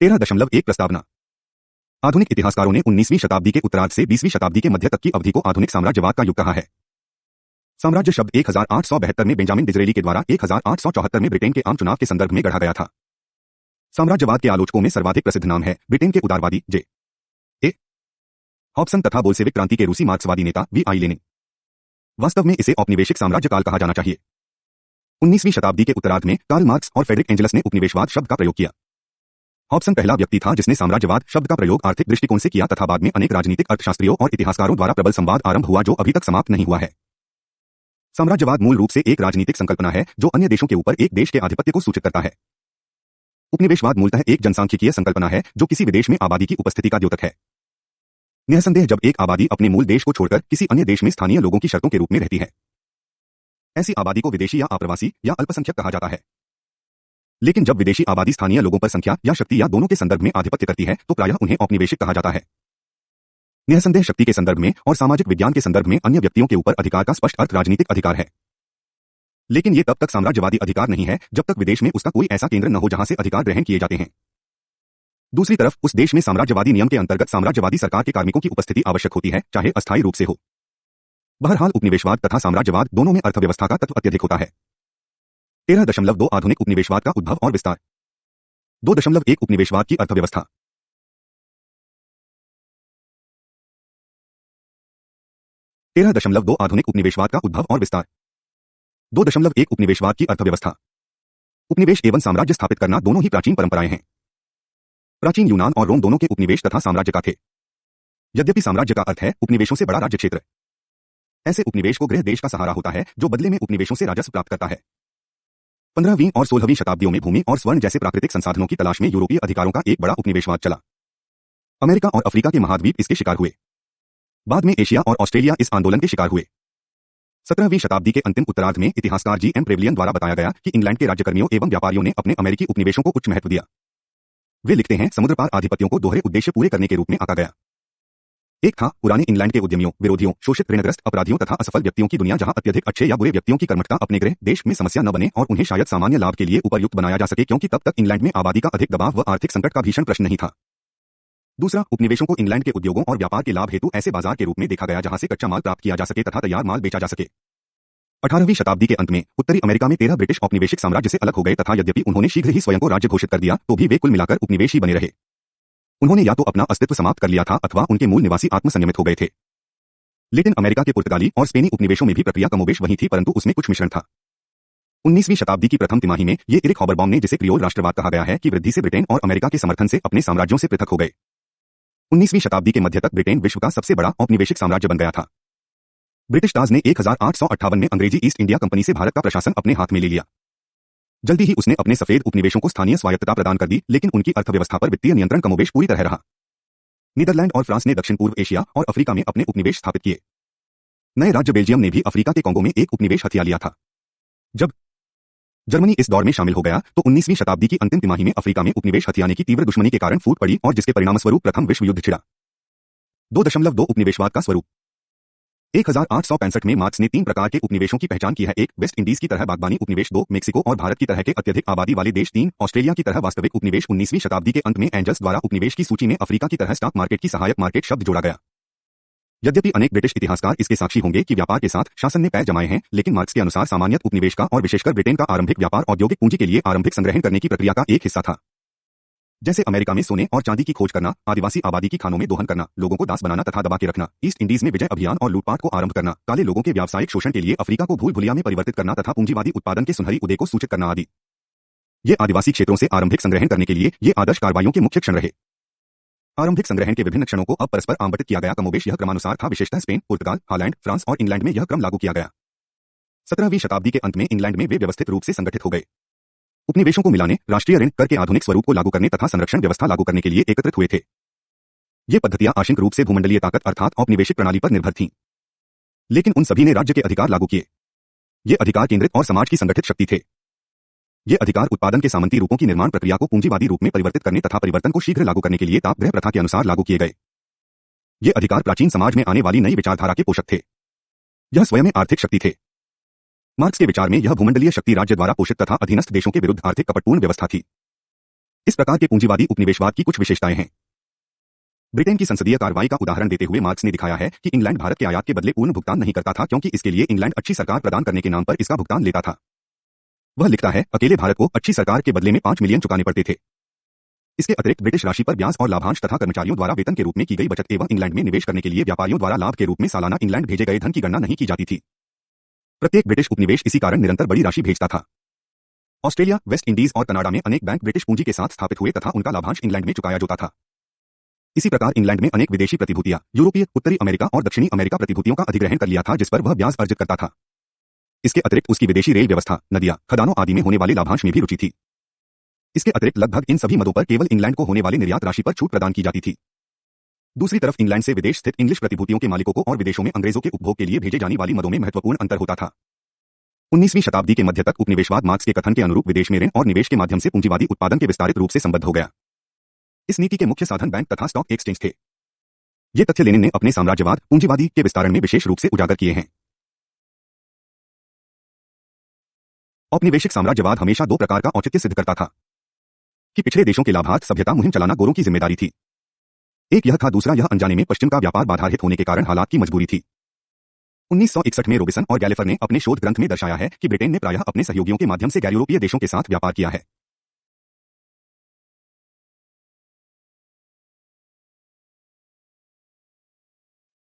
13.1 प्रस्तावना। आधुनिक इतिहासकारों ने 19वीं शताब्दी के उत्तरार्ध से 20वीं शताब्दी के मध्य तक की अवधि को आधुनिक साम्राज्यवाद का युग कहा है। साम्राज्य शब्द 1872 में बेंजामिन डिज़रेली के द्वारा 1874 में ब्रिटेन के आम चुनाव के संदर्भ में गढ़ा गया था। साम्राज्यवाद के आलोचकों में सर्वाधिक प्रसिद्ध नाम है ब्रिटेन के उदारवादी जे हॉब्सन तथा बोल्शेविक क्रांति के रूसी मार्क्सवादी नेता वी.आई. लेनिन। वास्तव में इसे औपनिवेशिक साम्राज्य काल कहा जाना चाहिए। 19वीं शताब्दी के उत्तरार्ध में कार्ल मार्क्स और फ्रेडरिक एंजल्स ने उपनिवेशवाद शब्द का प्रयोग किया। हॉब्सन पहला व्यक्ति था जिसने साम्राज्यवाद शब्द का प्रयोग आर्थिक दृष्टिकोण से किया तथा बाद में अनेक राजनीतिक अर्थशास्त्रियों और इतिहासकारों द्वारा प्रबल संवाद आरंभ हुआ जो अभी तक समाप्त नहीं हुआ है। साम्राज्यवाद मूल रूप से एक राजनीतिक संकल्पना है जो अन्य देशों के ऊपर एक देश के आधिपत्य को सूचित करता है। उपनिवेशवाद मूलतः एक जनसांख्यिकीय संकल्पना है जो किसी विदेश में आबादी की उपस्थिति का द्योतक है। निःसंदेह जब एक आबादी अपने मूल देश को छोड़कर किसी अन्य देश में स्थानीय लोगों की शर्तों के रूप में रहती है, ऐसी आबादी को विदेशी या अप्रवासी या अल्पसंख्यक कहा जाता है। लेकिन जब विदेशी आबादी स्थानीय लोगों पर संख्या या शक्ति या दोनों के संदर्भ में आधिपत्य करती है तो प्रायः उन्हें औपनिवेशिक कहा जाता है। निःसंदेह शक्ति के संदर्भ में और सामाजिक विज्ञान के संदर्भ में अन्य व्यक्तियों के ऊपर अधिकार का स्पष्ट अर्थ राजनीतिक अधिकार है। लेकिन ये तब तक साम्राज्यवादी अधिकार नहीं है जब तक विदेश में उसका कोई ऐसा केंद्र न हो जहां से अधिकार ग्रहण किए जाते हैं। दूसरी तरफ उस देश में साम्राज्यवादी नियम के अंतर्गत साम्राज्यवादी सरकार के कार्मिकों की उपस्थिति आवश्यक होती है, चाहे अस्थायी रूप से हो। बहरहाल उपनिवेशवाद तथा साम्राज्यवाद दोनों में अर्थव्यवस्था का तत्व अत्यधिक होता है। 13.2 आधुनिक उपनिवेशवाद का उद्भव और विस्तार। 2.1 उपनिवेशवाद की अर्थव्यवस्था। 13.2 आधुनिक उपनिवेशवाद का उद्भव और विस्तार। 2.1 उपनिवेशवाद की अर्थव्यवस्था। उपनिवेश एवं साम्राज्य स्थापित करना दोनों ही प्राचीन परंपराएं हैं। प्राचीन यूनान और रोम दोनों के उपनिवेश तथा साम्राज्य का थे। यद्यपि साम्राज्य का अर्थ है उपनिवेशों से बड़ा राज्य क्षेत्र। ऐसे उपनिवेश को गृह देश का सहारा होता है जो बदले में उपनिवेशों से राजस्व प्राप्त करता है। 15वीं और 16वीं शताब्दियों में भूमि और स्वर्ण जैसे प्राकृतिक संसाधनों की तलाश में यूरोपीय अधिकारों का एक बड़ा उपनिवेशवाद चला। अमेरिका और अफ्रीका के महाद्वीप इसके शिकार हुए। बाद में एशिया और ऑस्ट्रेलिया इस आंदोलन के शिकार हुए। 17वीं शताब्दी के अंतिम उत्तरार्ध में इतिहासकार जी.एम. प्रेवलियन द्वारा बताया गया कि इंग्लैंड के राज्यकर्मियों एवं व्यापारियों ने अपने अमेरिकी उपनिवेशों को उच्च महत्व दिया। वे लिखते हैं, समुद्र पार आधिपत्यों को दोहरे उद्देश्य पूरे करने के रूप में आंका गया। एक था पुराने इंग्लैंड के उद्यमियों, विरोधियों, शोषित, ऋणग्रस्त, अपराधियों तथा असफल व्यक्तियों की दुनिया जहां अत्यधिक अच्छे या बुरे व्यक्तियों की कर्मठता अपने गृह देश में समस्या न बने और उन्हें शायद सामान्य लाभ के लिए उपयुक्त बनाया जा सके, क्योंकि तब तक इंग्लैंड में आबादी का अधिक दबाव व आर्थिक संकट का भीषण प्रश्न नहीं था। दूसरा, उपनिवेशों को इंग्लैंड के उद्योगों और व्यापार के लाभ हेतु ऐसे बाजार के रूप में देखा गया जहां से कच्चा माल प्राप्त किया जा सके तथा तैयार माल बेचा जा सके। 18वीं शताब्दी के अंत में उत्तरी अमेरिका में 13 ब्रिटिश औपनिवेशिक साम्राज्य से अलग हो गए तथा यद्यपि उन्होंने शीघ्र ही स्वयं को राज्य घोषित कर दिया तो भी वे कुल मिलाकर उपनिवेश ही बने रहे। उन्होंने या तो अपना अस्तित्व समाप्त कर लिया था अथवा उनके मूल निवासी आत्मसंयमित हो गए थे। लेकिन अमेरिका के पुर्तगाली और स्पेनी उपनिवेशों में भी प्रक्रिया कमोबेश वही थी, परंतु उसमें कुछ मिश्रण था। 19वीं शताब्दी की प्रथम तिमाही में ये एरिक हॉबरबॉम ने, जिसे क्रियोल राष्ट्रवाद कहा गया है, की वृद्धि से ब्रिटेन और अमेरिका के समर्थन से अपने साम्राज्यों से पृथक हो गए। 19वीं शताब्दी के मध्य तक ब्रिटेन विश्व का सबसे बड़ा औपनिवेशिक साम्राज्य बन गया था। ब्रिटिश ताज ने 1858 में अंग्रेजी ईस्ट इंडिया कंपनी से भारत का प्रशासन अपने हाथ में ले लिया। जल्दी ही उसने अपने सफेद उपनिवेशों को स्थानीय स्वायत्तता प्रदान कर दी, लेकिन उनकी अर्थव्यवस्था पर वित्तीय नियंत्रण कमोबेश पूरी तरह रहा। नीदरलैंड और फ्रांस ने दक्षिण पूर्व एशिया और अफ्रीका में अपने उपनिवेश स्थापित किए। नए राज्य बेल्जियम ने भी अफ्रीका के कोंगो में एक उपनिवेश हथिया लिया था। जब जर्मनी इस दौर में शामिल हो गया तो 19वीं शताब्दी की अंतिम तिमाही में अफ्रीका में उपनिवेश हथियाने की तीव्र दुश्मनी के कारण फूट पड़ी और जिसके परिणामस्वरूप प्रथम विश्व युद्ध छिड़ा। 2.2 उपनिवेशवाद का स्वरूप। 1865 में मार्क्स ने 3 प्रकार के उपनिवेशों की पहचान की है। 1, वेस्ट इंडीज की तरह बागबानी उपनिवेश। 2, मेक्सिको और भारत की तरह के अत्यधिक आबादी वाले देश। 3, ऑस्ट्रेलिया की तरह वास्तविक उपनिवेश। 19वीं शताब्दी के अंत में एंजल्स द्वारा उपनिवेश की सूची में अफ्रीका की तरह स्टॉक मार्केट की सहायक मार्केट शब्द जोड़ा गया। यद्यपि अनेक ब्रिटिश इतिहासकार इसके साक्षी होंगे कि व्यापार के साथ शासन ने पैर जमाए हैं, लेकिन मार्क्स के अनुसार सामान्यतः उपनिवेश का और विशेषकर ब्रिटेन का आरंभिक व्यापार औद्योगिक पूंजी के लिए आरंभिक संग्रहण करने की प्रक्रिया का एक हिस्सा था। जैसे अमेरिका में सोने और चांदी की खोज करना, आदिवासी आबादी की खानों में दोहन करना, लोगों को दास बनाना तथा दबा के रखना, ईस्ट इंडीज में विजय अभियान और लूटपाट को आरंभ करना, काले लोगों के व्यावसायिक शोषण के लिए अफ्रीका को भूल भुलिया में परिवर्तित करना तथा पूंजीवादी उत्पादन के सुनहरी उदय को सूचित करना आदि। ये आदिवासी क्षेत्रों से आरंभिक संग्रहण करने के लिए ये आदर्श कार्रवाइयों के मुख्य क्षण रहे। आरंभिक संग्रहण के विभिन्न क्षणों को अब परस्पर आवंटित किया गया। कमोबेश यह क्रमानुसार था, विशेषतः स्पेन, पुर्तगाल, हॉलैंड, फ्रांस और इंग्लैंड में यह क्रम लागू किया गया। 17वीं शताब्दी के अंत में इंग्लैंड में वे व्यवस्थित रूप से संगठित हो गए। उपनिवेशों को मिलाने, राष्ट्रीय ऋण कर के आधुनिक स्वरूप को लागू करने तथा संरक्षण व्यवस्था लागू करने के लिए एकत्रित हुए थे। ये पद्धतियां आंशिक रूप से भूमंडलीय ताकत अर्थात औपनिवेशिक प्रणाली पर निर्भर थीं। लेकिन उन सभी ने राज्य के अधिकार लागू किए। ये अधिकार केंद्रित और समाज की संगठित शक्ति थे। ये अधिकार उत्पादन के सामंती रूपों की निर्माण प्रक्रिया को पूंजीवादी रूप में परिवर्तित करने तथा परिवर्तन को शीघ्र लागू करने के लिए तापगृह प्रथा के अनुसार लागू किए गए। ये अधिकार प्राचीन समाज में आने वाली नई विचारधारा के पोषक थे। यह स्वयं में आर्थिक शक्ति थे। मार्क्स के विचार में यह भूमंडलीय शक्ति राज्य द्वारा पोषित तथा अधीनस्थ देशों के विरुद्ध आर्थिक कपटपूर्ण व्यवस्था थी। इस प्रकार के पूंजीवादी उपनिवेशवाद की कुछ विशेषताएं हैं। ब्रिटेन की संसदीय कार्रवाई का उदाहरण देते हुए मार्क्स ने दिखाया है कि इंग्लैंड भारत के आयात के बदले पूर्ण भुगतान नहीं करता था, क्योंकि इसके लिए इंग्लैंड अच्छी सरकार प्रदान करने के नाम पर इसका भुगतान लेता था। वह लिखता है, अकेले भारत को अच्छी सरकार के बदले में 5 मिलियन चुकाने पड़ते थे। इसके अतिरिक्त ब्रिटिश राशि पर ब्याज और लाभांश तथा कर्मचारियों द्वारा वेतन के रूप में की गई बचत एवं इंग्लैंड में निवेश करने के लिए व्यापारियों द्वारा लाभ के रूप में सालाना इंग्लैंड भेजे गए धन की गणना नहीं की जाती थी। प्रत्येक ब्रिटिश उपनिवेश इसी कारण निरंतर बड़ी राशि भेजता था। ऑस्ट्रेलिया, वेस्ट इंडीज और कनाडा में अनेक बैंक ब्रिटिश पूंजी के साथ स्थापित हुए तथा उनका लाभांश इंग्लैंड में चुकाया जाता था। इसी प्रकार इंग्लैंड में अनेक विदेशी प्रतिभूतियां यूरोपीय, उत्तरी अमेरिका और दक्षिणी अमेरिका प्रतिभूतियों का अधिग्रहण कर लिया था, जिस पर वह ब्याज अर्जित करता था। इसके अतिरिक्त उसकी विदेशी रेल व्यवस्था, नदियां, खदानों आदि में होने वाले लाभांश में भी रुचि थी। इसके अतिरिक्त लगभग इन सभी मदों पर केवल इंग्लैंड को होने वाली निर्यात राशि पर छूट प्रदान की जाती थी। दूसरी तरफ इंग्लैंड से विदेश स्थित इंग्लिश प्रतिभूतियों के मालिकों को और विदेशों में अंग्रेजों के उपभोग के लिए भेजे जाने वाली मदों में महत्वपूर्ण अंतर होता था। 19वीं शताब्दी के मध्य तक उपनिवेशवाद मार्क्स के कथन के अनुरूप विदेश में ऋण और निवेश के माध्यम से पूंजीवादी उत्पादन के विस्तारित रूप से संबद्ध हो गया। इस नीति के मुख्य साधन बैंक तथा स्टॉक एक्सचेंज थे। ये तथ्य लेनिन ने अपने साम्राज्यवाद पूंजीवादी के विस्तारण में विशेष रूप से उजागर किए हैं। औपनिवेशिक साम्राज्यवाद हमेशा दो प्रकार का औचित्य सिद्ध करता था कि पिछड़े देशों के लाभार्थ सभ्यता मुहिम चलाना गोरों की जिम्मेदारी थी। एक यह था, दूसरा यह अनजाने में पश्चिम का व्यापार बाधारहित होने के कारण हालात की मजबूरी थी। 1961 में रोबिसन और गैलेफर ने अपने शोध ग्रंथ में दर्शाया है कि ब्रिटेन ने प्रायः अपने सहयोगियों के माध्यम से गैर यूरोपीय देशों के साथ व्यापार किया है।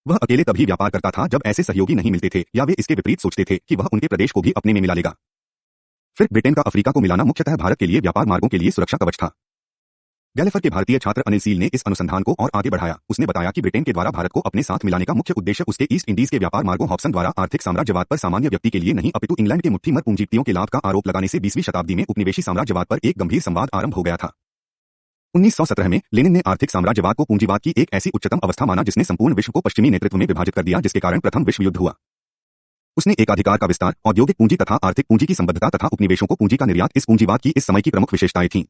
वह अकेले तभी व्यापार करता था जब ऐसे सहयोगी नहीं मिलते थे या वे इसके विपरीत सोचते थे कि वह उनके प्रदेश को भी अपने में मिला लेगा। फिर ब्रिटेन का अफ्रीका को मिलाना मुख्यतः भारत के लिए व्यापार मार्गों के लिए सुरक्षा कवच था। गैलेफर के भारतीय छात्र अनिल सील ने इस अनुसंधान को और आगे बढ़ाया। उसने बताया कि ब्रिटेन के द्वारा भारत को अपने साथ मिलाने का मुख्य उद्देश्य उसके ईस्ट इंडीज के व्यापार मार्गों हॉब्सन द्वारा आर्थिक साम्राज्यवाद पर सामान्य व्यक्ति के लिए नहीं, अपितु इंग्लैंड के मुट्ठीमर पूंजीपतियों के लाभ का आरोप लगाने से 20वीं शताब्दी में उपनिवेशी साम्राज्यवाद पर एक गंभीर संवाद आरंभ हो गया था। 1917 में लेनिन ने आर्थिक साम्राज्यवाद को पूंजीवाद की एक ऐसी उच्चतम अवस्था माना जिसने संपूर्ण विश्व को पश्चिमी नेतृत्व में विभाजित कर दिया, जिसके कारण प्रथम विश्व युद्ध हुआ। उसने एकाधिकार का विस्तार, औद्योगिक पूंजी तथा आर्थिक पूंजी की संबद्धता तथा उपनिवेशों को पूंजी का निर्यात इस पूंजीवाद की इस समय की प्रमुख विशेषताएं थीं।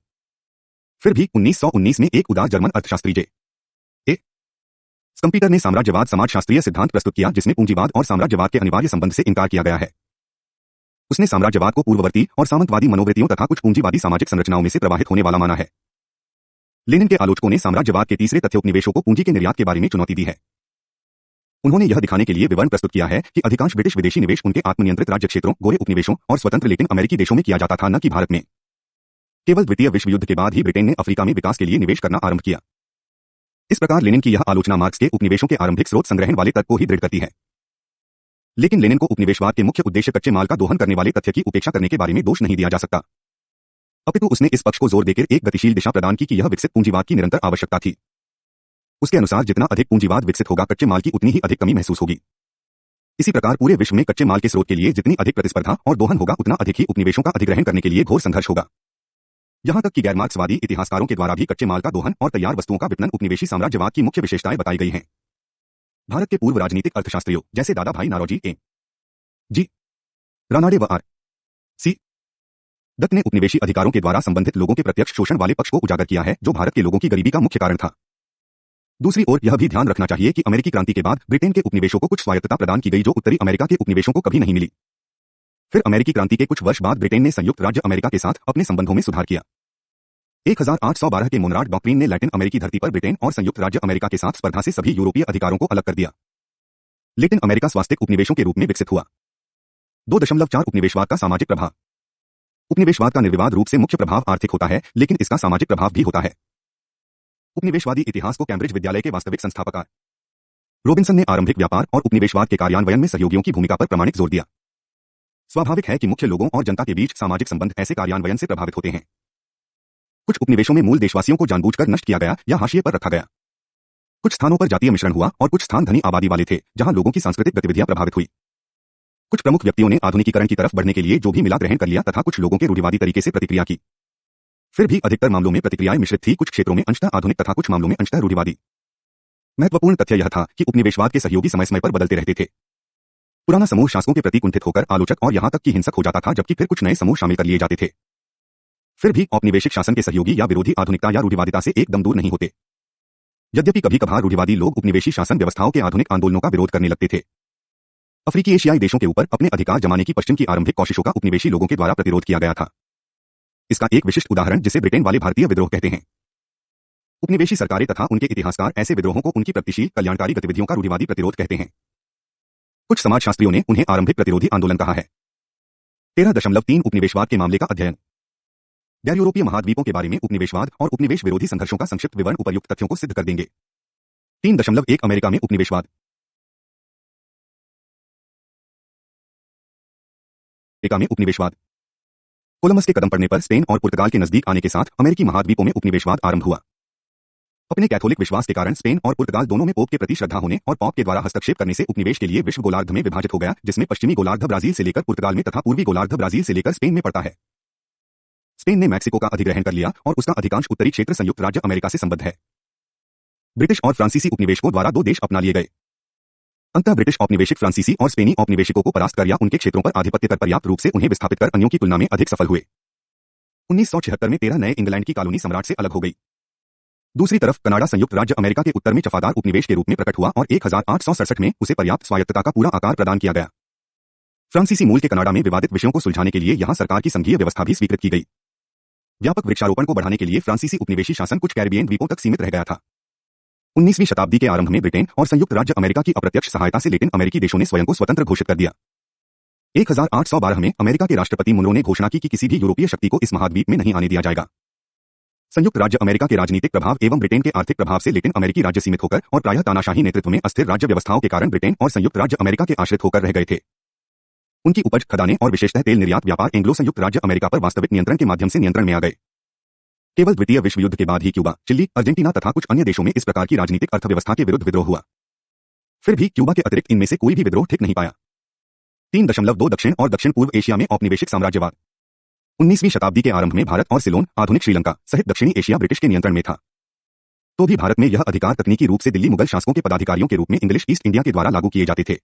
फिर भी 1919 में एक उदार जर्मन अर्थशास्त्री जे ए स्कम्पीटर ने साम्राज्यवाद समाजशास्त्रीय सिद्धांत प्रस्तुत किया, जिसमें पूंजीवाद और साम्राज्यवाद के अनिवार्य संबंध से इनकार किया गया है। उसने साम्राज्यवाद को पूर्ववर्ती और सामंतवादी मनोवृत्तियों तथा कुछ पूंजीवादी सामाजिक संरचनाओं में से प्रवाहित होने वाला माना है। लेनिन के आलोचकों ने साम्राज्यवाद के तीसरे तथ्य उपनिवेशों को पूंजी के निर्यात के बारे में चुनौती दी है। उन्होंने यह दिखाने के लिए विवरण प्रस्तुत किया है कि अधिकांश ब्रिटिश विदेशी निवेश उनके आत्मनियंत्रित राज्य क्षेत्रों, गोरे उपनिवेशों और स्वतंत्र लेकिन अमेरिकी देशों में किया जाता था, न कि भारत में। केवल द्वितीय विश्व युद्ध के बाद ही ब्रिटेन ने अफ्रीका में विकास के लिए निवेश करना आरंभ किया। इस प्रकार लेनिन की यह आलोचना मार्क्स के उपनिवेशों के आरंभिक स्रोत संग्रहण वाले तर्क को ही दृढ़ करती है। लेकिन लेनिन को उपनिवेशवाद के मुख्य उद्देश्य कच्चे माल का दोहन करने वाले तथ्य की उपेक्षा करने के बारे में दोष नहीं दिया जा सकता, अपितु उसने इस पक्ष को जोर देकर एक गतिशील दिशा प्रदान की कि यह विकसित पूंजीवाद की निरंतर आवश्यकता थी। उसके अनुसार जितना अधिक पूंजीवाद विकसित होगा, कच्चे माल की उतनी ही अधिक कमी महसूस होगी। इसी प्रकार पूरे विश्व में कच्चे माल के स्रोत के लिए जितनी अधिक प्रतिस्पर्धा और दोहन होगा, उतना अधिक ही उपनिवेशों का अधिग्रहण करने के लिए घोर संघर्ष होगा। यहां तक कि गैर मार्क्सवादी इतिहासकारों के द्वारा भी कच्चे माल का दोहन और तैयार वस्तुओं का विपणन उपनिवेशी साम्राज्यवाद की मुख्य विशेषताएं बताई गई हैं। भारत के पूर्व राजनीतिक अर्थशास्त्रियों जैसे दादा भाई नारोजी, ए जी रानाडे व आर सी दत्त ने उपनिवेशी अधिकारों के द्वारा संबंधित लोगों के प्रत्यक्ष शोषण वाले पक्ष को उजागर किया है, जो भारत के लोगों की गरीबी का मुख्य कारण था। दूसरी ओर यह भी ध्यान रखना चाहिए कि अमेरिकी क्रांति के बाद ब्रिटेन के उपनिवेशों को कुछ स्वायत्तता प्रदान की गई, जो उत्तरी अमेरिका के उपनिवेशों को कभी नहीं मिली। फिर अमेरिकी क्रांति के कुछ वर्ष बाद ब्रिटेन ने संयुक्त राज्य अमेरिका के साथ अपने संबंधों में सुधार किया। 1812 के मोनराड डॉक्ट्रिन ने लैटिन अमेरिकी धरती पर ब्रिटेन और संयुक्त राज्य अमेरिका के साथ स्पर्धा से सभी यूरोपीय अधिकारों को अलग कर दिया। लैटिन अमेरिका स्वास्थ्यिक उपनिवेशों के रूप में विकसित हुआ। 2.4 उपनिवेशवाद का सामाजिक प्रभाव। उपनिवेशवाद का निर्विवाद रूप से मुख्य प्रभाव आर्थिक होता है, लेकिन इसका सामाजिक प्रभाव भी होता है। उपनिवेशवादी इतिहास को कैम्ब्रिज विद्यालय के वास्तविक संस्थापक आर रॉबिन्सन ने आरंभिक व्यापार और उपनिवेशवाद के कार्यान्वयन में सहयोगियों की भूमिका पर प्रामाणिक जोर दिया। स्वाभाविक है कि मुख्य लोगों और जनता के बीच सामाजिक संबंध ऐसे कार्यान्वयन से प्रभावित होते हैं। कुछ उपनिवेशों में मूल देशवासियों को जानबूझकर नष्ट किया गया या हाशिए पर रखा गया। कुछ स्थानों पर जातीय मिश्रण हुआ और कुछ स्थान धनी आबादी वाले थे, जहां लोगों की सांस्कृतिक गतिविधियां प्रभावित हुई। कुछ प्रमुख व्यक्तियों ने आधुनिकीकरण की तरफ बढ़ने के लिए जो भी मिला ग्रहण कर लिया तथा कुछ लोगों के रूढ़िवादी तरीके से प्रतिक्रिया की। फिर भी अधिकतर मामलों में प्रतिक्रियाएं मिश्रित थी, कुछ क्षेत्रों में अंशतः आधुनिक तथा कुछ मामलों में अंशतः रूढ़िवादी। महत्वपूर्ण तथ्य यह था कि उपनिवेशवाद के सहयोगी समय समय पर बदलते रहते थे। पुराना समूह शासकों के प्रति कुंठित होकर आलोचक और यहां तक कि हिंसक हो जाता था, जबकि फिर कुछ नए समूह शामिल कर लिए जाते थे। फिर भी औपनिवेशिक शासन के सहयोगी या विरोधी आधुनिकता या रूढ़िवादिता से एकदम दूर नहीं होते। यद्यपि कभी कभार रूढ़िवादी लोग उपनिवेशी शासन व्यवस्थाओं के आधुनिक आंदोलनों का विरोध करने लगते थे। अफ्रीकी एशियाई देशों के ऊपर अपने अधिकार जमाने की पश्चिम की आरंभिक कोशिशों का उपनिवेशी लोगों के द्वारा प्रतिरोध किया गया था। इसका एक विशिष्ट उदाहरण, जिसे ब्रिटेन वाले भारतीय विद्रोह कहते हैं। उपनिवेशी सरकारें तथा उनके इतिहासकार ऐसे विद्रोहों को उनकी प्रगतिशील कल्याणकारी गतिविधियों का रूढ़िवादी प्रतिरोध कहते हैं। कुछ समाजशास्त्रियों ने उन्हें आरंभिक प्रतिरोधी आंदोलन कहा है। 13.3 उपनिवेशवाद के मामले का अध्ययन। गैर यूरोपीय महाद्वीपों के बारे में उपनिवेशवाद और उपनिवेश विरोधी संघर्षों का संक्षिप्त विवरण उपर्युक्त तथ्यों को सिद्ध कर देंगे। 3.1 अमेरिका में उपनिवेशवाद। अमेरिका में उपनिवेशवाद। कोलंबस के कदम पड़ने पर स्पेन और पुर्तगाल के नजदीक आने के साथ अमेरिकी महाद्वीपों में उपनिवेशवाद आरंभ हुआ। अपने कैथोलिक विश्वास के कारण स्पेन और पुर्तगाल दोनों में पोप के प्रति श्रद्धा होने और पॉप के द्वारा हस्तक्षेप करने से उपनिवेश के लिए विश्व गोलार्ध में विभाजित हो गया, जिसमें पश्चिमी गोलार्ध ब्राजील से लेकर पुर्तगाल में तथा पूर्वी गोलार्ध ब्राजील से लेकर स्पेन में पड़ता है। स्पेन ने मैक्सिको का अधिग्रहण कर लिया और उसका अधिकांश उत्तरी क्षेत्र संयुक्त राज्य अमेरिका से संबद्ध है। ब्रिटिश और फ्रांसीसी उपनिवेशकों द्वारा दो देश अपना लिए गए। अंततः ब्रिटिश औपनिवेशिक फ्रांसीसी और स्पेनी औपनिवेशिकों को परास्त कर या उनके क्षेत्रों पर आधिपत्य कर पर्याप्त रूप से उन्हें विस्थापित कर अन्यों की तुलना में अधिक सफल हुए। 1976 में 13 नए इंग्लैंड की कॉलोनी सम्राट से अलग हो गई। दूसरी तरफ कनाडा संयुक्त राज्य अमेरिका के उत्तर में वफादार उपनिवेश के रूप में प्रकट हुआ और 1867 में उसे पर्याप्त स्वायत्तता का पूरा आकार प्रदान किया गया। फ्रांसीसी मूल के कनाडा में विवादित विषयों को सुलझाने के लिए यहां सरकार की संघीय व्यवस्था भी स्वीकृत की गई। व्यापक वृक्षारोपण को बढ़ाने के लिए फ्रांसीसी उपनिवेशी शासन कुछ कैरिबियन द्वीपों तक सीमित रह गया था। 19वीं शताब्दी के आरंभ में ब्रिटेन और संयुक्त राज्य अमेरिका की अप्रत्यक्ष सहायता से लैटिन अमेरिकी देशों ने स्वयं को स्वतंत्र घोषित कर दिया। 1812 में अमेरिका के राष्ट्रपति मुनरो ने घोषणा की कि किसी भी यूरोपीय शक्ति को इस महाद्वीप में नहीं आने दिया जाएगा। संयुक्त राज्य अमेरिका के राजनीतिक प्रभाव एवं ब्रिटेन के आर्थिक प्रभाव से लैटिन अमेरिकी राज्य सीमित होकर और प्रायः तानाशाही नेतृत्व में अस्थिर राज्य व्यवस्थाओं के कारण ब्रिटेन और संयुक्त राज्य अमेरिका के आश्रित होकर रह गए थे। उनकी उपज, खदानें और विशेषतः तेल निर्यात व्यापार एंग्लो संयुक्त राज्य अमेरिका पर वास्तविक नियंत्रण के माध्यम से नियंत्रण में आ गए। केवल द्वितीय विश्व युद्ध के बाद ही क्यूबा, चिली, अर्जेंटीना तथा कुछ अन्य देशों में इस प्रकार की राजनीतिक अर्थव्यवस्था के विरुद्ध विद्रोह हुआ। फिर भी क्यूबा के अतिरिक्त इनमें से कोई भी विद्रोह ठीक नहीं पाया। 3.2 दक्षिण और दक्षिण पूर्व एशिया में औपनिवेशिक साम्राज्यवाद। 19वीं शताब्दी के आरंभ में भारत और सिलोन, आधुनिक श्रीलंका सहित दक्षिणी एशिया ब्रिटिश के नियंत्रण में था। तो भी भारत में यह अधिकार तकनीकी रूप से दिल्ली मुगल शासकों के पदाधिकारियों के रूप में इंग्लिश ईस्ट इंडिया के द्वारा लागू किए जाते थे।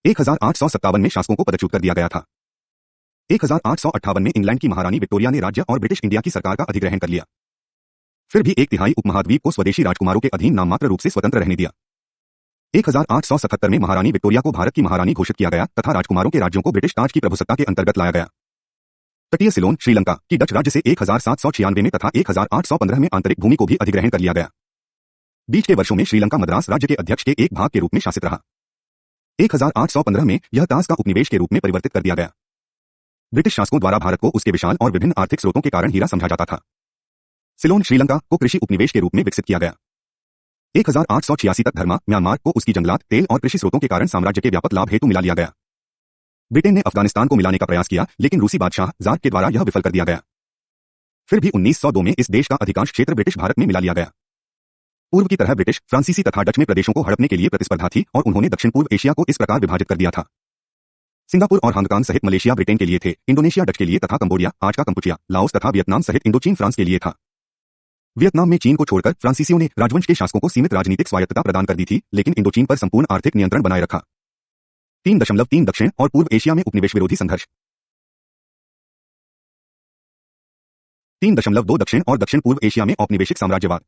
1857 में शासकों को पदच्युत कर दिया गया था। 1858 में इंग्लैंड की महारानी विक्टोरिया ने राज्य और ब्रिटिश इंडिया की सरकार का अधिग्रहण कर लिया। फिर भी 1/3 उपमहाद्वीप को स्वदेशी राजकुमारों के अधीन नाममात्र रूप से स्वतंत्र रहने दिया। 1877 में महारानी विक्टोरिया को भारत की महारानी घोषित किया गया तथा राजकुमारों के राज्यों को ब्रिटिश ताज की प्रभुसत्ता के अंतर्गत लाया गया। तटीय सिलोन, श्रीलंका की डच राज्य से 1796 में तथा 1815 में आंतरिक भूमि को भी अधिग्रहण कर लिया गया। बीच के वर्षों में श्रीलंका मद्रास राज्य के अध्यक्ष के एक भाग के रूप में शासित रहा। 1815 में यह ताज का उपनिवेश के रूप में परिवर्तित कर दिया गया। ब्रिटिश शासकों द्वारा भारत को उसके विशाल और विभिन्न आर्थिक स्रोतों के कारण हीरा समझा जाता था। सिलोन, श्रीलंका को कृषि उपनिवेश के रूप में विकसित किया गया। 1886 तक धर्मा, म्यांमार को उसकी जंगलात, तेल और कृषि स्रोतों के कारण साम्राज्य के व्यापक लाभ हेतु मिला लिया गया। ब्रिटेन ने अफगानिस्तान को मिलाने का प्रयास किया, लेकिन रूसी बादशाह जार के द्वारा यह विफल कर दिया गया। फिर भी 1902 में इस देश का अधिकांश क्षेत्र ब्रिटिश भारत में मिला लिया गया। पूर्व की तरह ब्रिटिश, फ्रांसीसी तथा डच में प्रदेशों को हड़पने के लिए प्रतिस्पर्धा थी और उन्होंने दक्षिण पूर्व एशिया को इस प्रकार विभाजित कर दिया था। सिंगापुर और हांगकांग सहित मलेशिया ब्रिटेन के लिए थे, इंडोनेशिया डच के लिए तथा कंबोडिया, आज का कंपुचिया, लाओस तथा वियतनाम सहित इंडोचीन फ्रांस के लिए था। वियतनाम में चीन को छोड़कर फ्रांसीसियों ने राजवंश के शासकों को सीमित राजनीतिक स्वायत्तता प्रदान कर दी थी, लेकिन इंडोचीन पर संपूर्ण आर्थिक नियंत्रण बनाए रखा। 3.3 दक्षिण और पूर्व एशिया में उपनिवेश विरोधी संघर्ष। 3.2 दक्षिण और दक्षिण पूर्व एशिया में औपनिवेशिक साम्राज्यवाद।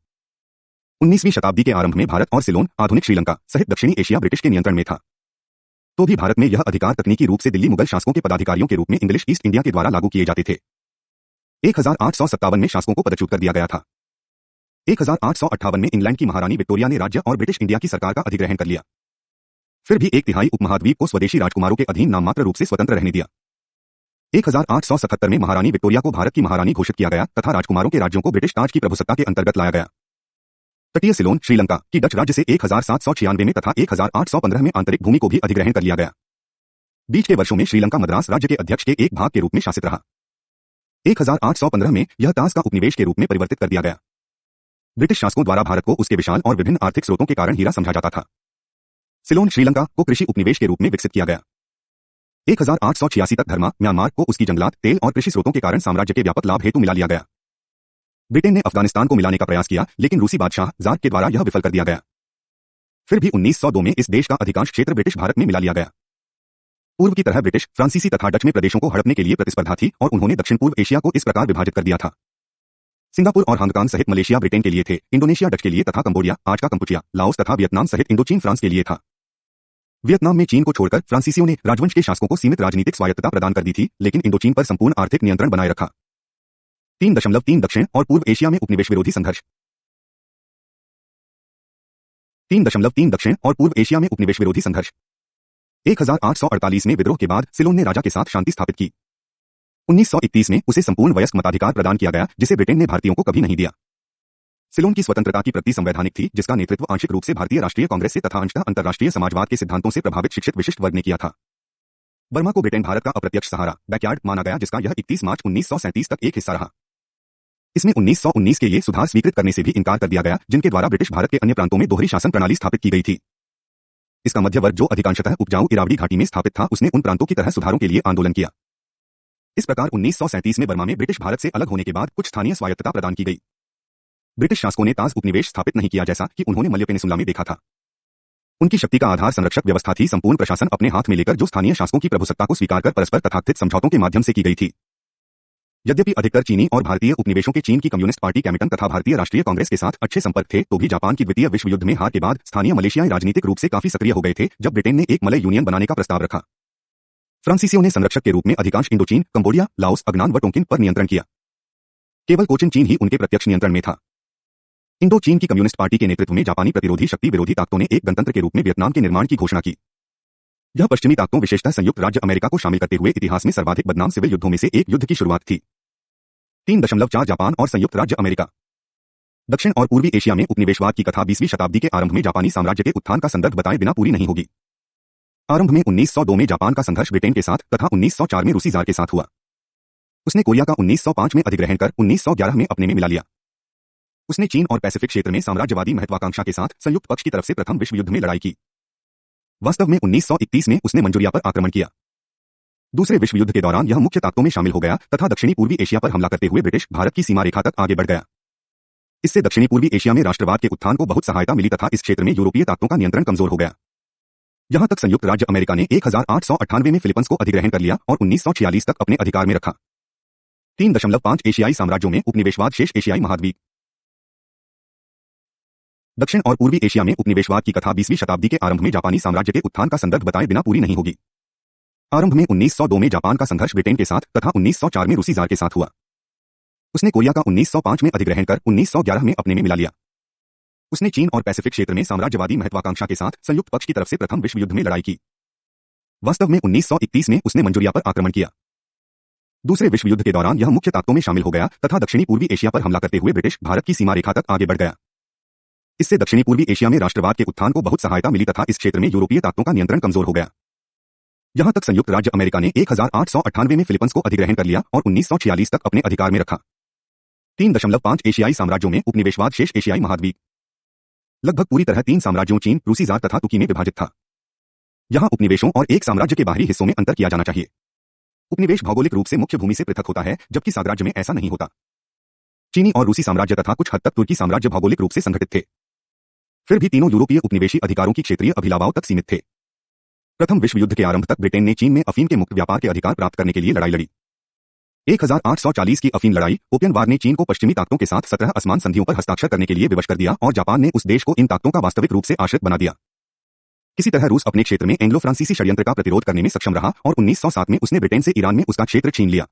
19वीं शताब्दी के आरंभ में भारत और सिलोन, आधुनिक श्रीलंका सहित दक्षिणी एशिया ब्रिटिश के नियंत्रण में था। तो भी भारत में यह अधिकार तकनीकी रूप से दिल्ली मुगल शासकों के पदाधिकारियों के रूप में इंग्लिश ईस्ट इंडिया के द्वारा लागू किए जाते थे। 1857 में शासकों को पदच्युत कर दिया गया था। 1858 में इंग्लैंड की महारानी विक्टोरिया ने राज्य और ब्रिटिश इंडिया की सरकार का अधिग्रहण कर लिया। फिर भी 1/3 उपमहाद्वीप को स्वदेशी राजकुमारों के अधीन नाममात्र रूप से स्वतंत्र रहने दिया। 1877 में महारानी विक्टोरिया को भारत की महारानी घोषित किया गया तथा राजकुमारों के राज्यों को ब्रिटिश ताज की प्रभुसत्ता के अंतर्गत लाया गया। तटीय सिलोन, श्रीलंका की डच राज्य से 1796 में तथा 1815 में आंतरिक भूमि को भी अधिग्रहण कर लिया गया। बीच के वर्षों में श्रीलंका मद्रास राज्य के अध्यक्ष के एक भाग के रूप में शासित रहा। 1815 में यह ताज का उपनिवेश के रूप में परिवर्तित कर दिया गया। ब्रिटिश शासकों द्वारा भारत को उसके विशाल और विभिन्न आर्थिक स्रोतों के कारण हीरा समझा जाता था। सिलोन, श्रीलंका को कृषि उपनिवेश के रूप में विकसित किया गया। 1886 तक धर्मा, म्यांमार को उसकी जंगलात, तेल और कृषि स्रोतों के कारण साम्राज्य के व्यापक लाभ हेतु मिला लिया गया। ब्रिटेन ने अफगानिस्तान को मिलाने का प्रयास किया, लेकिन रूसी बादशाह जार के द्वारा यह विफल कर दिया गया। फिर भी 1902 में इस देश का अधिकांश क्षेत्र ब्रिटिश भारत में मिला लिया गया। पूर्व की तरह ब्रिटिश, फ्रांसीसी तथा डच में प्रदेशों को हड़पने के लिए प्रतिस्पर्धा थी और उन्होंने दक्षिण पूर्व एशिया को इस प्रकार विभाजित कर दिया था। सिंगापुर और हांगकांग सहित मलेशिया ब्रिटेन के लिए थे, इंडोनेशिया डच के लिए तथा कंबोडिया, आज का कंपुचिया, लाओस तथा वियतनाम सहित इंडोचीन फ्रांस के लिए था। वियतनाम में चीन को छोड़कर फ्रांसीसियों ने राजवंश के शासकों को सीमित राजनीतिक स्वायत्तता प्रदान कर दी थी, लेकिन इंडोचीन पर संपूर्ण आर्थिक नियंत्रण बनाए रखा। 3.3 दक्षिण और पूर्व एशिया में उपनिवेश विरोधी संघर्ष। 3.3 दक्षिण और पूर्व एशिया में उपनिवेश विरोधी संघर्ष। 1848 में विद्रोह के बाद सिलोन ने राजा के साथ शांति स्थापित की। 1931 में उसे संपूर्ण वयस्क मताधिकार प्रदान किया गया, जिसे ब्रिटेन ने भारतीयों को कभी नहीं दिया। सिलोन की स्वतंत्रता की प्रति संवैधानिक थी, जिसका नेतृत्व आंशिक रूप से भारतीय राष्ट्रीय कांग्रेस से तथा अंशतः अंतर्राष्ट्रीय समाजवाद के सिद्धांतों से प्रभावित शिक्षित विशिष्ट वर्ग ने किया था। बर्मा को ब्रिटेन भारत का अप्रत्यक्ष सहारा बैकयार्ड माना गया, जिसका यह 31 मार्च 1937 तक एक हिस्सा रहा। इसमें 1919 के ये सुधार स्वीकृत करने से भी इनकार कर दिया गया, जिनके द्वारा ब्रिटिश भारत के अन्य प्रांतों में दोहरी शासन प्रणाली स्थापित की गई थी। इसका मध्य वर्ग, जो अधिकांशतः उपजाऊ इरावदी घाटी में स्थापित था, उसने उन प्रांतों की तरह सुधारों के लिए आंदोलन किया। इस प्रकार 1937 में बर्मा में ब्रिटिश भारत से अलग होने के बाद कुछ स्थानीय स्वायत्तता प्रदान की गई। ब्रिटिश शासकों ने ताज उपनिवेश स्थापित नहीं किया, जैसा कि उन्होंने मलय पेनिसुला में देखा था। उनकी शक्ति का आधार संरक्षक व्यवस्था थी, संपूर्ण प्रशासन अपने हाथ में लेकर, जो स्थानीय शासकों की प्रभुसत्ता को स्वीकार कर परस्पर तथाकथित समझौतों के माध्यम से की गई थी। यद्यपि अधिकतर चीनी और भारतीय उपनिवेशों के चीन की कम्युनिस्ट पार्टी कैमिटन तथा भारतीय राष्ट्रीय कांग्रेस के साथ अच्छे संपर्क थे, तो भी जापान की द्वितीय विश्व युद्ध में हार के बाद स्थानीय मलेशियाई राजनीतिक रूप से काफी सक्रिय हो गए थे, जब ब्रिटेन ने एक मलय यूनियन बनाने का प्रस्ताव रखा। फ्रांसीसियों ने संरक्षक के रूप में अधिकांश इंडोचीन, कंबोडिया, लाओस, अगनान व टोंकिन पर नियंत्रण किया। केवल कोचिन चीन ही उनके प्रत्यक्ष नियंत्रण में था। इंडो चीन की कम्युनिस्ट पार्टी के नेतृत्व में जापानी प्रतिरोधी शक्ति विरोधी ताकतों ने एक गणतंत्र के रूप में वियतनाम के निर्माण की घोषणा की। यह पश्चिमी ताकतों, विशेषतः संयुक्त राज्य अमेरिका को शामिल करते हुए, इतिहास में सर्वाधिक बदनाम सिविल युद्धों में से एक युद्ध की शुरुआत थी। 3.4 जापान और संयुक्त राज्य अमेरिका। दक्षिण और पूर्वी एशिया में उपनिवेशवाद की कथा 20वीं शताब्दी के आरंभ में जापानी साम्राज्य के उत्थान का संदर्भ बताए बिना पूरी नहीं होगी। आरंभ में 1902 में जापान का संघर्ष ब्रिटेन के साथ तथा 1904 में रूसी जार के साथ हुआ। उसने कोरिया का 1905 में अधिग्रहण कर 1911 में अपने में मिला लिया। उसने चीन और पैसिफिक क्षेत्र में साम्राज्यवादी महत्वाकांक्षा के साथ संयुक्त पक्ष की तरफ से प्रथम विश्व युद्ध में लड़ाई की। वास्तव में 1931 में उसने मंचूरिया पर आक्रमण किया। दूसरे विश्व युद्ध के दौरान यह मुख्य ताकतों में शामिल हो गया तथा दक्षिणी पूर्वी एशिया पर हमला करते हुए ब्रिटिश भारत की सीमा रेखा तक आगे बढ़ गया। इससे दक्षिणी पूर्वी एशिया में राष्ट्रवाद के उत्थान को बहुत सहायता मिली तथा इस क्षेत्र में यूरोपीय ताकतों का नियंत्रण कमजोर हो गया। यहां तक संयुक्त राज्य अमेरिका ने 1898 में फिलीपींस को अधिग्रहण कर लिया और 1946 तक अपने अधिकार में रखा। 3.5 एशियाई साम्राज्यों में उपनिवेशवाद। शेष एशियाई महाद्वीप। दक्षिण और पूर्वी एशिया में उपनिवेशवाद की कथा 20वीं शताब्दी के आरंभ में जापानी साम्राज्य के उत्थान का संदर्भ बताए बिना पूरी नहीं होगी। आरंभ में 1902 में जापान का संघर्ष ब्रिटेन के साथ तथा 1904 में रूसी जार के साथ हुआ। उसने कोरिया का 1905 में अधिग्रहण कर 1911 में अपने में मिला लिया। उसने चीन और पैसिफिक क्षेत्र में साम्राज्यवादी महत्वाकांक्षा के साथ संयुक्त पक्ष की तरफ से प्रथम विश्व युद्ध में लड़ाई की। वास्तव में 1931 में उसने मंचूरिया पर आक्रमण किया। दूसरे विश्व युद्ध के दौरान यह मुख्य ताकतों में शामिल हो गया तथा दक्षिणी पूर्वी एशिया पर हमला करते हुए ब्रिटिश भारत की सीमा रेखा तक आगे बढ़ गया। इससे दक्षिणी पूर्वी एशिया में राष्ट्रवाद के उत्थान को बहुत सहायता मिली तथा इस क्षेत्र में यूरोपीय ताकतों का नियंत्रण कमजोर हो गया। यहां तक संयुक्त राज्य अमेरिका ने 1898 में फिलीपींस को अधिग्रहण कर लिया और 1946 तक अपने अधिकार में रखा। 3.5 एशियाई साम्राज्यों में उपनिवेशवाद। शेष एशियाई महाद्वीप। लगभग पूरी तरह 3 साम्राज्यों चीन, रूसी जार तथा तुर्की में विभाजित था। यहां उपनिवेशों और एक साम्राज्य के बाहरी हिस्सों में अंतर किया जाना चाहिए। उपनिवेश भौगोलिक रूप से मुख्य भूमि से पृथक होता है, जबकि साम्राज्य में ऐसा नहीं होता। चीनी और रूसी साम्राज्य तथा कुछ हद तक तुर्की साम्राज्य भौगोलिक रूप से संगठित थे। फिर भी तीनों यूरोपीय उपनिवेशी अधिकारों की क्षेत्रीय अभिलावाओं तक सीमित थे। प्रथम विश्व युद्ध के आरंभ तक ब्रिटेन ने चीन में अफीम के मुक्त व्यापार के अधिकार प्राप्त करने के लिए लड़ाई लड़ी। 1840 की अफीम लड़ाई, ओपियम वार, ने चीन को पश्चिमी ताकतों के साथ 17 आसमान संधियों पर हस्ताक्षर करने के लिए विवश कर दिया और जापान ने उस देश को इन ताकतों का वास्तविक रूप से आश्रित बना दिया। किसी तरह रूस अपने क्षेत्र में एंग्लो फ्रांसीसी षड्यंत्र का प्रतिरोध करने में सक्षम रहा और 1907 में उसने ब्रिटेन से ईरान में उसका क्षेत्र छीन लिया।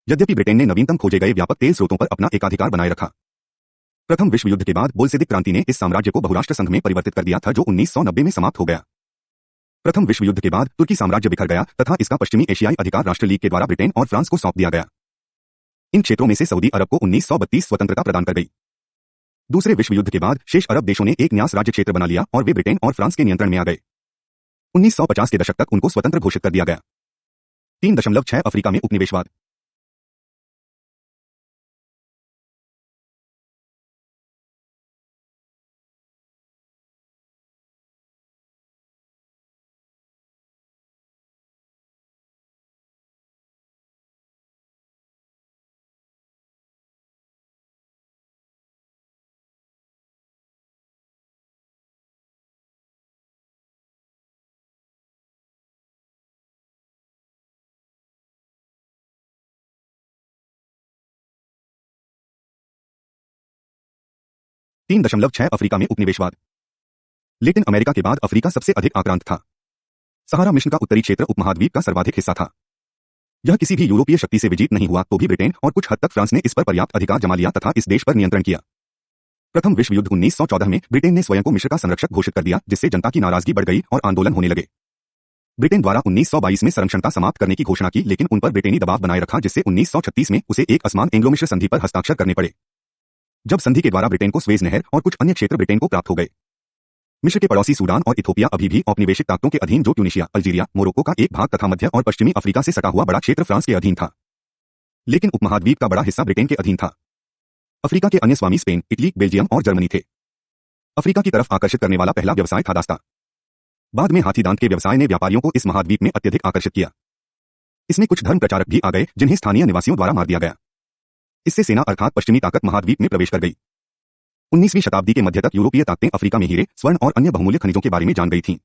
यद्यपि ब्रिटेन ने नवीनतम खोजे गए व्यापक तेल स्रोतों पर अपना एकाधिकार बनाए रखा। प्रथम विश्व युद्ध के बाद बोल्शेविक क्रांति ने इस साम्राज्य को बहुराष्ट्र संघ में परिवर्तित कर दिया था, जो 1990 में समाप्त हो गया। प्रथम विश्व युद्ध के बाद तुर्की साम्राज्य बिखर गया तथा इसका पश्चिमी एशियाई अधिकार राष्ट्र लीग के द्वारा ब्रिटेन और फ्रांस को सौंप दिया गया। इन क्षेत्रों में से सऊदी अरब को 1932 स्वतंत्रता प्रदान कर गई। दूसरे विश्व युद्ध के बाद शेष अरब देशों ने एक न्यास राज्य क्षेत्र बना लिया और वे ब्रिटेन और फ्रांस के नियंत्रण में आ गए। 1950 के दशक तक उनको स्वतंत्र घोषित कर दिया गया। 3.6 अफ्रीका में उपनिवेशवाद। तीन दशमलव छह अफ्रीका में उपनिवेशवाद। लेटिन अमेरिका के बाद अफ्रीका सबसे अधिक आक्रांत था। सहारा मिशन का उत्तरी क्षेत्र उपमहाद्वीप का सर्वाधिक हिस्सा था। यह किसी भी यूरोपीय शक्ति से विजित नहीं हुआ तो भी ब्रिटेन और कुछ हद तक फ्रांस ने इस पर पर्याप्त अधिकार जमा लिया तथा इस देश पर नियंत्रण किया। प्रथम विश्व युद्ध 1914 में ब्रिटेन ने स्वयं को मिस्र का संरक्षक घोषित कर दिया, जिससे जनता की नाराजगी बढ़ गई और आंदोलन होने लगे। ब्रिटेन द्वारा 1922 में संरक्षणता समाप्त करने की घोषणा की, लेकिन उन पर ब्रिटेनी दबाव बनाए रखा, जिससे 1936 में उसे एक असमान एंग्लो मिस्र संधि पर हस्ताक्षर करने पड़े। जब संधि के द्वारा ब्रिटेन को स्वेज नहर और कुछ अन्य क्षेत्र ब्रिटेन को प्राप्त हो गए। मिस्र के पड़ोसी सूडान और इथोपिया अभी भी औपनिवेशिक ताकतों के अधीन, जो ट्यूनीशिया, अल्जीरिया, मोरक्को का एक भाग तथा मध्य और पश्चिमी अफ्रीका से सटा हुआ बड़ा क्षेत्र फ्रांस के अधीन था। लेकिन उपमहाद्वीप का बड़ा हिस्सा ब्रिटेन के अधीन था। अफ्रीका के अन्य स्वामी स्पेन, इटली, बेल्जियम और जर्मनी थे। अफ्रीका की तरफ आकर्षित करने वाला पहला व्यवसाय था दास्ता। बाद में हाथी दांत के व्यवसाय ने व्यापारियों को इस महाद्वीप में अत्यधिक आकर्षित किया। इसमें कुछ धर्म प्रचारक भी आ गए, जिन्हें स्थानीय निवासियों द्वारा मार दिया गया। इससे सेना अर्थात पश्चिमी ताकत महाद्वीप में प्रवेश कर गई। 19वीं शताब्दी के मध्य तक यूरोपीय ताकतें अफ्रीका में हीरे, स्वर्ण और अन्य बहुमूल्य खनिजों के बारे में जान गई थीं।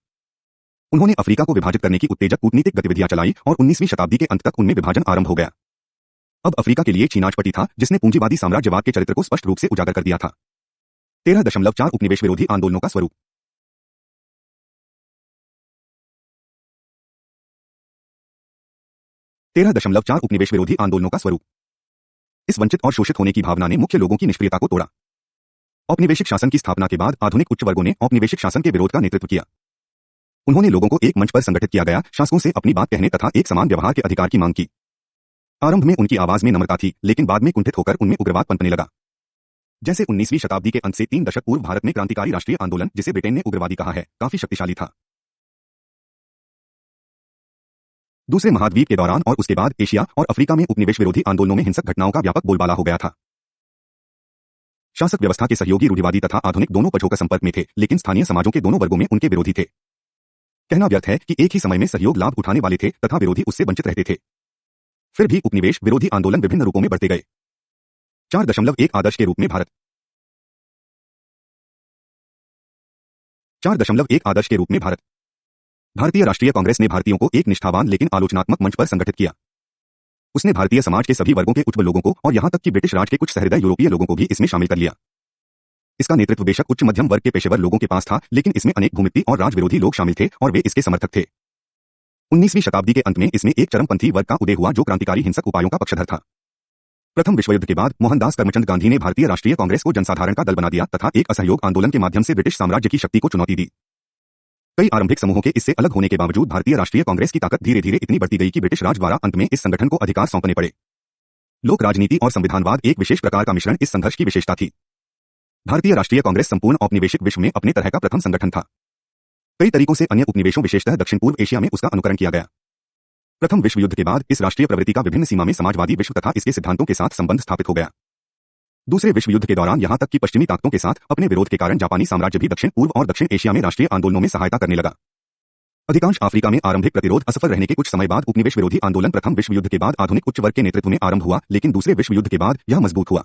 उन्होंने अफ्रीका को विभाजित करने की उत्तेजक कूटनीतिक गतिविधियां चलाई और 19वीं शताब्दी के अंत तक उनमें विभाजन आरंभ हो गया। अब अफ्रीका के लिए छीनाझपटी था, जिसने पूंजीवादी साम्राज्यवाद के चरित्र को स्पष्ट रूप से उजागर कर दिया था। 13.4 उपनिवेश विरोधी आंदोलनों का स्वरूप। 13.4 उपनिवेश विरोधी आंदोलनों का स्वरूप। इस वंचित और शोषित होने की भावना ने मुख्य लोगों की निष्क्रियता को तोड़ा। औपनिवेशिक शासन की स्थापना के बाद आधुनिक उच्च वर्गों ने औपनिवेशिक शासन के विरोध का नेतृत्व किया। उन्होंने लोगों को एक मंच पर संगठित किया गया, शासकों से अपनी बात कहने तथा एक समान व्यवहार के अधिकार की मांग की। आरंभ में उनकी आवाज में नम्रता थी, लेकिन बाद में कुंठित होकर उनमें उग्रवाद पनपने लगा। जैसे 19वीं शताब्दी के अंत से 3 दशक पूर्व भारत में क्रांतिकारी राष्ट्रीय आंदोलन, जिसे ब्रिटेन ने उग्रवादी कहा है, काफी शक्तिशाली था। दूसरे महाद्वीप के दौरान और उसके बाद एशिया और अफ्रीका में उपनिवेश विरोधी आंदोलनों में हिंसक घटनाओं का व्यापक बोलबाला हो गया था। शासक व्यवस्था के सहयोगी रूढ़िवादी तथा आधुनिक दोनों पक्षों का संपर्क में थे, लेकिन स्थानीय समाजों के दोनों वर्गों में उनके विरोधी थे। कहना व्यर्थ है कि एक ही समय में सहयोग लाभ उठाने वाले थे तथा विरोधी उससे वंचित रहते थे। फिर भी उपनिवेश विरोधी आंदोलन विभिन्न रूपों में बढ़ते गए। 4.1 आदर्श के रूप में भारत। 4.1 आदर्श के रूप में भारत। भारतीय राष्ट्रीय कांग्रेस ने भारतीयों को एक निष्ठावान लेकिन आलोचनात्मक मंच पर संगठित किया। उसने भारतीय समाज के सभी वर्गों के उच्च लोगों को और यहां तक कि ब्रिटिश राज के कुछ सहृदय यूरोपीय लोगों को भी इसमें शामिल कर लिया। इसका नेतृत्व बेशक उच्च मध्यम वर्ग के पेशेवर लोगों के पास था, लेकिन इसमें अनेक भूमित्व और राज विरोधी लोग शामिल थे और वे इसके समर्थक थे। 19वीं शताब्दी के अंत में इसमें एक चरमपंथी वर्ग का उदय हुआ, जो क्रांतिकारी हिंसक उपायों का पक्षधर था। प्रथम विश्वयुद्ध के बाद मोहनदास करमचंद गांधी ने भारतीय राष्ट्रीय कांग्रेस को जनसाधारण का दल बना दिया तथा एक असहयोग आंदोलन के माध्यम से ब्रिटिश साम्राज्य की शक्ति को चुनौती दी। कई आरंभिक समूहों के इससे अलग होने के बावजूद भारतीय राष्ट्रीय कांग्रेस की ताकत धीरे धीरे इतनी बढ़ती गई कि ब्रिटिश राज द्वारा अंत में इस संगठन को अधिकार सौंपने पड़े। लोक राजनीति और संविधानवाद एक विशेष प्रकार का मिश्रण इस संघर्ष की विशेषता थी। भारतीय राष्ट्रीय कांग्रेस संपूर्ण औपनिवेशिक विश्व में अपने तरह का प्रथम संगठन था। कई तरीकों से अन्य उपनिवेशों विशेषतः दक्षिण पूर्व एशिया में उसका अनुकरण किया गया। प्रथम विश्व युद्ध के बाद इस राष्ट्रीय प्रवृत्ति का विभिन्न सीमा में समाजवादी विश्व तथा इसके सिद्धांतों के साथ संबंध स्थापित हो गया। दूसरे विश्व युद्ध के दौरान यहां तक कि पश्चिमी ताकतों के साथ अपने विरोध के कारण जापानी साम्राज्य भी दक्षिण पूर्व और दक्षिण एशिया में राष्ट्रीय आंदोलनों में सहायता करने लगा। अधिकांश अफ्रीका में आरंभिक प्रतिरोध असफल रहने के कुछ समय बाद उपनिवेश विरोधी आंदोलन प्रथम विश्व युद्ध के बाद आधुनिक उच्च वर्ग के नेतृत्व में आरंभ हुआ, लेकिन दूसरे विश्व युद्ध के बाद यह मजबूत हुआ।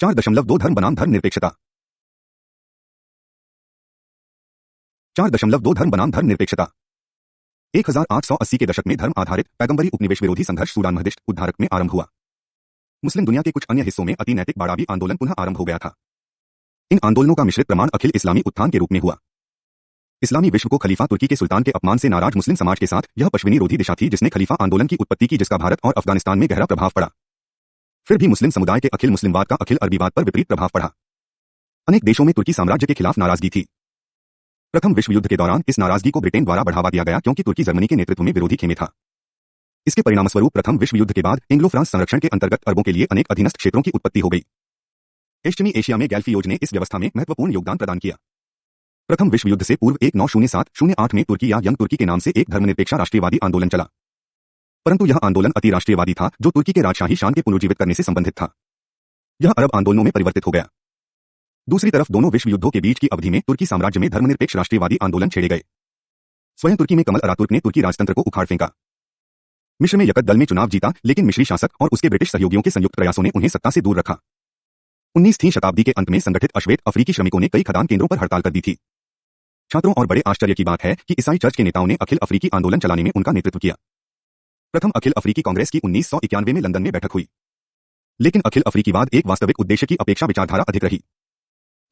4.2 धर्म बनाम धर्म निरपेक्षता। 4.2 धर्म बनाम धर्म निरपेक्षता। 1880 के दशक में धर्म आधारित पैगंबरी उपनिवेश विरोधी संघर्ष सूडान महदिष्ट उद्धारक में आरंभ हुआ। मुस्लिम दुनिया के कुछ अन्य हिस्सों में अति नैतिक बाड़ावी आंदोलन पुनः आरंभ हो गया था। इन आंदोलनों का मिश्रित प्रमाण अखिल इस्लामी उत्थान के रूप में हुआ। इस्लामी विश्व को खलीफा तुर्की के सुल्तान के अपमान से नाराज मुस्लिम समाज के साथ यह पश्चिमी रोधी दिशा थी जिसने खलीफा आंदोलन की उत्पत्ति की, जिसका भारत और अफगानिस्तान में गहरा प्रभाव पड़ा। फिर भी मुस्लिम समुदाय के अखिल मुस्लिमवाद का अखिल अरबीवाद पर विपरीत प्रभाव पड़ा। अनेक देशों में तुर्की साम्राज्य के खिलाफ नाराजगी थी। प्रथम विश्व युद्ध के दौरान इस नाराजगी को ब्रिटेन द्वारा बढ़ावा दिया गया, क्योंकि तुर्की जर्मनी के नेतृत्व में विरोधी खेमे था। इसके परिणामस्वरूप प्रथम विश्व युद्ध के बाद एंग्लो फ्रांस संरक्षण के अंतर्गत अरबों के लिए अनेक अधीनस्थ क्षेत्रों की उत्पत्ति हो गई। पश्चिमी एशिया में गैल्फियोज ने इस व्यवस्था में महत्वपूर्ण योगदान प्रदान किया। प्रथम विश्व युद्ध से पूर्व 1907-08 में तुर्की या यंग तुर्की के नाम से एक धर्मनिरपेक्ष राष्ट्रीयवादी आंदोलन चला, परंतु यह आंदोलन अति राष्ट्रीयवादी था, जो तुर्की के राजशाही शान के पुनर्जीवित करने से संबंधित था। यह अरब आंदोलनों में परिवर्तित हो गया। दूसरी तरफ दोनों विश्व युद्धों के बीच की अवधि में तुर्की साम्राज्य में धर्मनिरपेक्ष राष्ट्रीयवादी आंदोलन छेड़े गए। स्वयं तुर्की में कमल अतातुर्क ने तुर्की राजतंत्र को उखाड़ फेंका। मिस्र में यकत दल में चुनाव जीता, लेकिन मिस्री शासक और उसके ब्रिटिश सहयोगियों के संयुक्त प्रयासों ने उन्हें सत्ता से दूर रखा। 19वीं शताब्दी के अंत में संगठित अश्वेत अफ्रीकी श्रमिकों ने कई खदान केंद्रों पर हड़ताल कर दी थी। छात्रों और बड़े आश्चर्य की बात है कि ईसाई चर्च के नेताओं ने अखिल अफ्रीकी आंदोलन चलाने में उनका नेतृत्व किया। प्रथम अखिल अफ्रीकी कांग्रेस की 1991 में लंदन में बैठक हुई, लेकिन अखिल अफ्रीकीवाद एक वास्तविक उद्देश्य की अपेक्षा विचारधारा अधिक रही।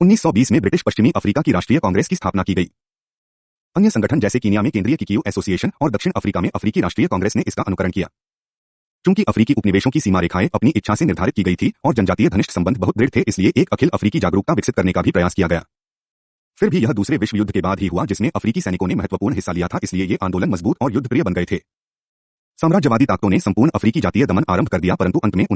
1920 में ब्रिटिश पश्चिमी अफ्रीका की राष्ट्रीय कांग्रेस की स्थापना की गई। अन्य संगठन जैसे कीनिया में केंद्रीय किकियू एसोसिएशन और दक्षिण अफ्रीका में अफ्रीकी राष्ट्रीय कांग्रेस ने इसका अनुकरण किया। चूंकि अफ्रीकी उपनिवेशों की सीमा रेखाएं अपनी इच्छा से निर्धारित की गई थी और जनजातीय घनिष्ठ संबंध बहुत दृढ़ थे, इसलिए एक अखिल अफ्रीकी जागरूकता विकसित करने का भी प्रयास किया गया। फिर भी यह दूसरे विश्व युद्ध के बाद ही हुआ जिसमें अफ्रीकी सैनिकों ने महत्वपूर्ण हिस्सा लिया था, इसलिए ये आंदोलन मजबूत और युद्धप्रिय बन गए थे। साम्राज्यवादी ताकतों ने संपूर्ण अफ्रीकी जातीय दमन आरंभ कर दिया, परंतु अंत में